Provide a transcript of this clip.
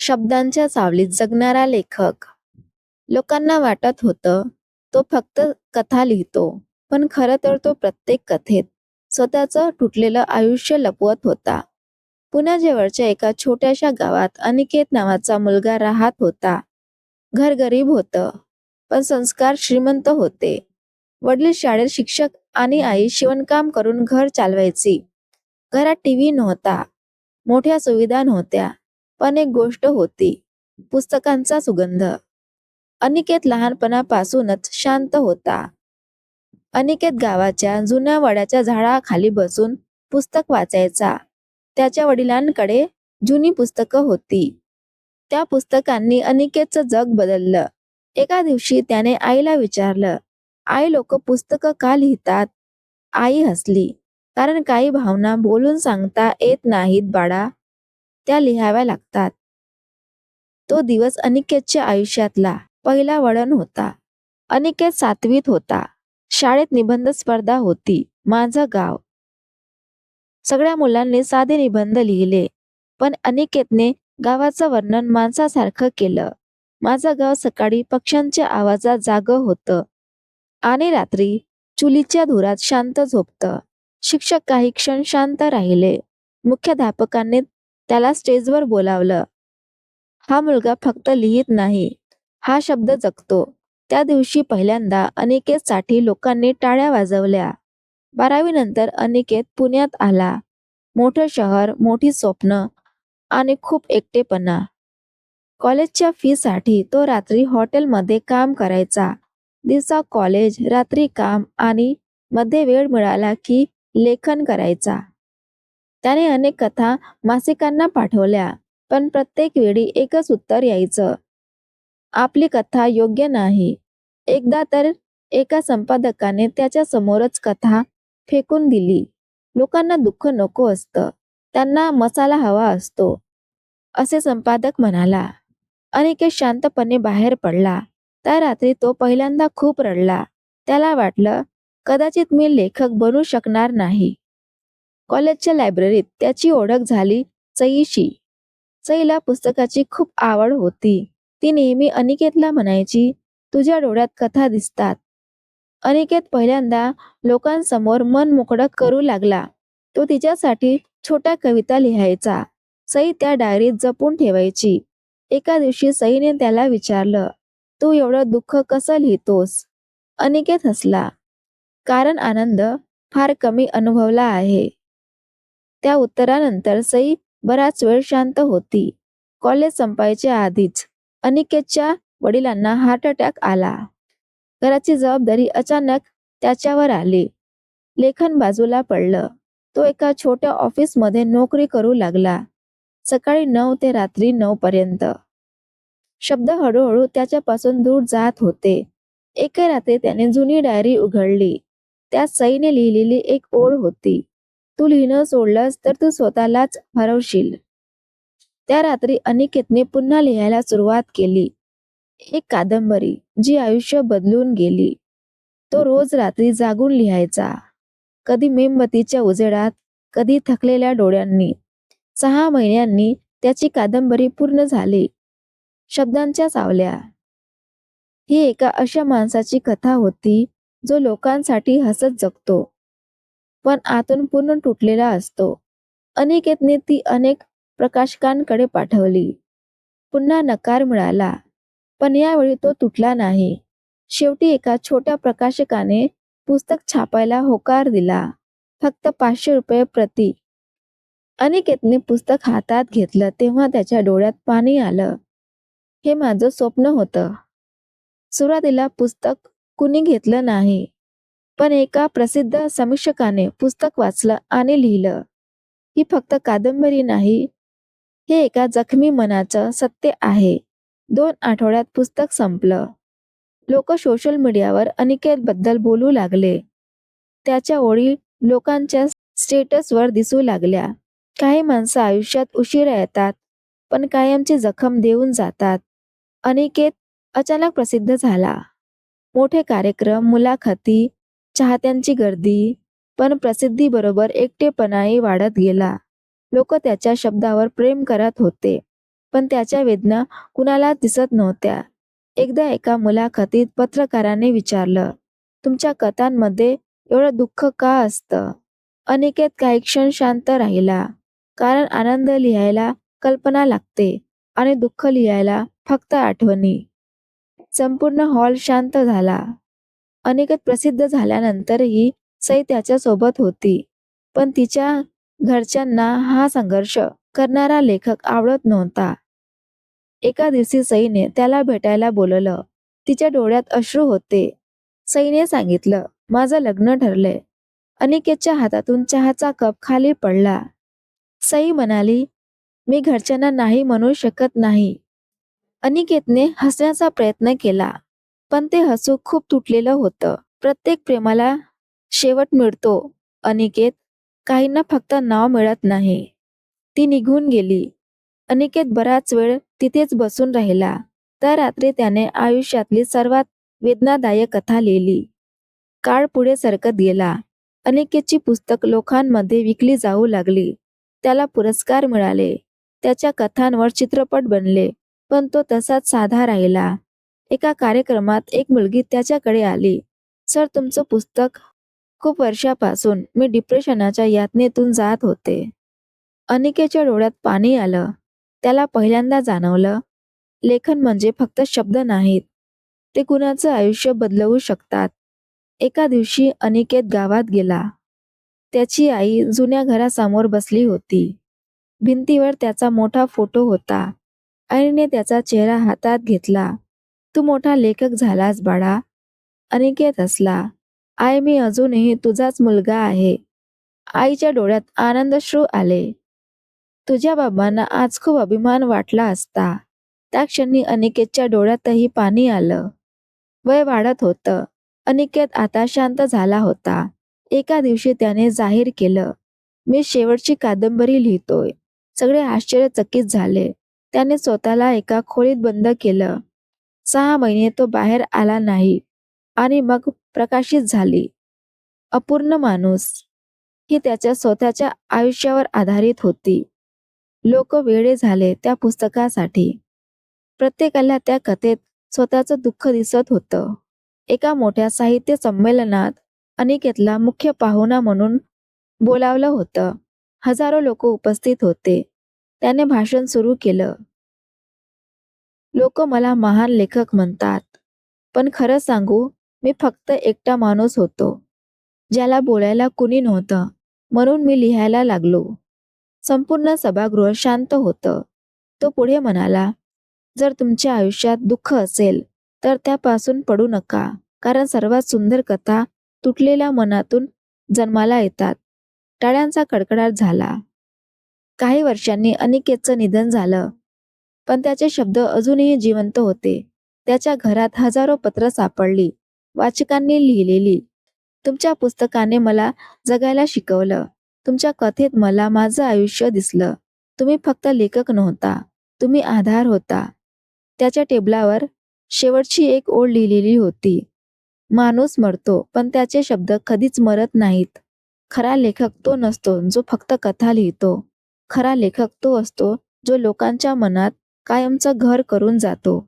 शब्दांच्या सावलीत जगणारा लेखक. लोकांना वाटत होतं तो फक्त कथा लिहितो, पण खरं तर तो प्रत्येक कथेत स्वतःचं तुटलेलं आयुष्य लपवत होता. पुण्याजवळच्या एका छोट्याशा गावात अनिकेत नावाचा मुलगा राहत होता. घर गरीब होतं, पण संस्कार श्रीमंत होते. वडील शाळेत शिक्षक आणि आई शिवणकाम करून घर चालवायची. घरात टीव्ही नव्हता, मोठ्या सुविधा नव्हत्या, पण एक गोष्ट होती, पुस्तकांचा सुगंध. अनिकेत लहानपणापासूनच शांत होता. अनिकेत गावाच्या जुन्या वडाच्या झाडाखाली बसून पुस्तक वाचायचा. त्याच्या वडिलांकडे जुनी पुस्तकं होती. त्या पुस्तकांनी अनिकेतचं जग बदललं. एका दिवशी त्याने आईला विचारलं, "आई, लोक पुस्तकं का लिहितात?" आई हसली, "कारण काही भावना बोलून सांगता येत नाहीत बाळा, त्या लिहाव्या लागतात." तो दिवस अनिकेतच्या आयुष्यातला पहिला वळण होता. अनिकेत 7वीत होता. शाळेत निबंध स्पर्धा होती. माझं गाव. सगळ्या मुलांनी साधे निबंध लिहिले, पण अनिकेतने गावाचं वर्णन माणसासारखं केलं. माझं गाव सकाळी पक्ष्यांच्या आवाजात जागं होतं आणि रात्री चुलीच्या धुरात शांत झोपतं. शिक्षक काही क्षण शांत राहिले. मुख्याध्यापकांनी त्याला स्टेजवर बोलावलं. हा मुलगा फक्त लिहित नाही, हा शब्द जगतो. त्या दिवशी पहिल्यांदा अनिकेतसाठी लोकांनी टाळ्या वाजवल्या. 12वी नंतर अनिकेत पुण्यात आला. मोठं शहर, मोठी स्वप्न आणि खूप एकटेपणा. कॉलेजच्या फीसाठी तो रात्री हॉटेलमध्ये काम करायचा. दिवसा कॉलेज, रात्री काम आणि मध्ये वेळ मिळाला की लेखन करायचा. त्याने अनेक कथा मासिकांना पाठवल्या, पण प्रत्येक वेळी एकच उत्तर यायचं, आपली कथा योग्य नाही. एकदा तर एका संपादकाने त्याच्या समोरच कथा फेकून दिली. लोकांना दुःख नको असतं, त्यांना मसाला हवा असतो, असे संपादक म्हणाला. अनिकेत शांतपणे बाहेर पडला. त्या रात्री तो पहिल्यांदा खूप रडला. त्याला वाटलं, कदाचित मी लेखक बनू शकणार नाही. कॉलेजच्या लायब्ररीत त्याची ओळख झाली सईशी. सईला पुस्तकाची खूप आवड होती. ती नेहमी अनिकेतला म्हणायची, तुझ्या डोळ्यात कथा दिसतात. अनिकेत पहिल्यांदा लोकांसमोर मन मोकळं करू लागला. तो तिच्यासाठी छोट्या कविता लिहायचा. सई त्या डायरीत जपून ठेवायची. एका दिवशी सईने त्याला विचारलं, तू एवढं दुःख कसं लिहितोस? अनिकेत हसला, कारण आनंद फार कमी अनुभवला आहे. त्या उत्तरानंतर सई बराच वेळ शांत होती. कॉलेज संपायच्या आधीच अनिकेतच्या वडिलांना हार्ट अटॅक आला. घराची जबाबदारी अचानक त्याच्यावर आली. लेखन बाजूला पडलं. तो एका छोट्या ऑफिसमध्ये नोकरी करू लागला. सकाळी 9 ते रात्री 9 पर्यंत. शब्द हळूहळू त्याच्यापासून दूर जात होते. एके रात्री त्याने जुनी डायरी उघडली. त्यात सईने लिहिलेली एक ओळ होती, तू लिहिणं सोडलंस तर तू स्वतःलाच हरवशील. त्या रात्री अनिकेतने पुन्हा लिहायला सुरुवात केली. एक कादंबरी जी आयुष्य बदलून गेली. तो रोज रात्री जागून लिहायचा. कधी मेणबत्तीच्या उजेडात, कधी थकलेल्या डोळ्यांनी. 6 महिन्यांनी त्याची कादंबरी पूर्ण झाली. शब्दांच्या सावल्या. ही एका अशा माणसाची कथा होती, जो लोकांसाठी हसत जगतो, पण आतून पूर्ण तुटलेला असतो. अनिकेतने ती अनेक प्रकाशकांकडे पाठवली. पुन्हा नकार मिळाला, पण यावेळी तो तुटला नाही. शेवटी एका छोट्या प्रकाशकाने पुस्तक छापायला होकार दिला. फक्त 500 रुपये प्रति. अनिकेतने पुस्तक हातात घेतलं तेव्हा त्याच्या डोळ्यात पाणी आलं. हे माझं स्वप्न होतं. सुरुवातीला पुस्तक कुणी घेतलं नाही, पण एका प्रसिद्ध समीक्षकाने पुस्तक वाचलं आणि लिहिलं, ही फक्त कादंबरी नाही, हे एका जखमी मनाचं सत्य आहे. 2 आठवड्यात पुस्तक संपलं. लोक सोशल मीडियावर अनिकेतबद्दल बोलू लागले. त्याच्या ओळी लोकांच्या स्टेटसवर दिसू लागल्या. काही माणसं आयुष्यात उशिरा येतात, पण कायमची जखम देऊन जातात. अनिकेत अचानक प्रसिद्ध झाला. मोठे कार्यक्रम, मुलाखती, चाहत्यांची गर्दी, पण प्रसिद्धीबरोबर एकटेपणाही वाढत गेला. लोक त्याच्या शब्दावर प्रेम करत होते, पण त्याच्या वेदना कुणाला दिसत नव्हत्या. एकदा एका मुलाखतीत पत्रकाराने विचारलं, तुमच्या कथांमध्ये एवढं दुःख का असतं? अनिकेत काही क्षण शांत राहिला. कारण आनंद लिहायला कल्पना लागते आणि दुःख लिहायला फक्त आठवणी. संपूर्ण हॉल शांत झाला. अनिकेत प्रसिद्ध झाल्यानंतरही सई त्याच्यासोबत होती. पण तिच्या घरच्यांना हा संघर्ष करणारा लेखक आवडत नव्हता. एका दिवशी सईने त्याला भेटायला बोलवलं. तिच्या डोळ्यात अश्रू होते. सईने सांगितलं, माझं लग्न ठरलंय. अनिकेतच्या हातातून चहाचा कप खाली पडला. सई म्हणाली, मी घरच्यांना नाही म्हणू शकत नाही. अनिकेतने हसण्याचा प्रयत्न केला, पण ते हसू खूप तुटलेलं होतं. प्रत्येक प्रेमाला शेवट मिळतो अनिकेत, काहींना फक्त नाव मिळत नाही. ती निघून गेली. अनिकेत बराच वेळ तिथेच बसून राहिला. त्या रात्री त्याने आयुष्यातली सर्वात वेदनादायक कथा लिहिली. काळ पुढे सरकत गेला. अनिकेतची पुस्तक लोकांमध्ये विकली जाऊ लागली. त्याला पुरस्कार मिळाले. त्याच्या कथांवर चित्रपट बनले. पण तो तसाच साधा राहिला. एका कार्यक्रमात एक मुलगी त्याच्याकडे आली. सर, तुमचं पुस्तक. खूप वर्षापासून मी डिप्रेशनाच्या यातनेतून जात होते. अनिकेतच्या डोळ्यात पाणी आलं. त्याला पहिल्यांदा जाणवलं, लेखन म्हणजे फक्त शब्द नाहीत, ते कुणाचं आयुष्य बदलवू शकतात. एका दिवशी अनिकेत गावात गेला. त्याची आई जुन्या घरासमोर बसली होती. भिंतीवर त्याचा मोठा फोटो होता. आईने त्याचा चेहरा हातात घेतला. तू मोठा लेखक झालास बाळा. अनिकेत हसला. आई, मी अजूनही तुझाच मुलगा आहे. आईच्या डोळ्यात आनंदाश्रू आले. तुझ्या बाबांना आज खूप अभिमान वाटला असता. त्या क्षणी अनिकेतच्या डोळ्यातही पाणी आलं. वय वाढत होतं. अनिकेत आता शांत झाला होता. एका दिवशी त्याने जाहीर केलं, मी शेवटची कादंबरी लिहितोय. सगळे आश्चर्यचकित झाले. त्याने स्वतःला एका खोलीत बंद केलं. 6 महिने तो बाहेर आला नाही आणि मग प्रकाशित झाली अपूर्ण माणूस. ही त्याच्या स्वतःच्या आयुष्यावर आधारित होती. लोक वेडे झाले त्या पुस्तकासाठी. प्रत्येकाला त्या कथेत स्वतःचं दुःख दिसत होतं. एका मोठ्या साहित्य संमेलनात अनिकेतला मुख्य पाहुणा म्हणून बोलावलं होतं. हजारो लोक उपस्थित होते. त्याने भाषण सुरू केलं. लोक मला महान लेखक म्हणतात, पण खरं सांगू, मी फक्त एकटा माणूस होतो, ज्याला बोलायला कुणी नव्हतं. म्हणून मी लिहायला लागलो. संपूर्ण सभागृह शांत होतं. तो पुढे म्हणाला, जर तुमच्या आयुष्यात दुःख असेल तर त्यापासून पडू नका. कारण सर्वात सुंदर कथा तुटलेल्या मनातून जन्माला येतात. टाळ्यांचा कडकडाट झाला. काही वर्षांनी अनिकेतचं निधन झालं. पण त्याचे शब्द अजूनही जिवंत होते. त्याच्या घरात हजारो पत्र सापडली, वाचकांनी लिहिलेली. तुमच्या पुस्तकाने मला जगायला शिकवलं. तुमच्या कथेत मला माझं आयुष्य दिसलं. तुम्ही फक्त लेखक नव्हता, तुम्ही आधार होता. त्याच्या टेबलावर शेवटची एक ओळ लिहिलेली होती. माणूस मरतो, पण त्याचे शब्द कधीच मरत नाहीत. खरा लेखक तो नसतो जो फक्त कथा लिहितो. खरा लेखक तो असतो जो लोकांच्या मनात कायमचं घर करून जातो.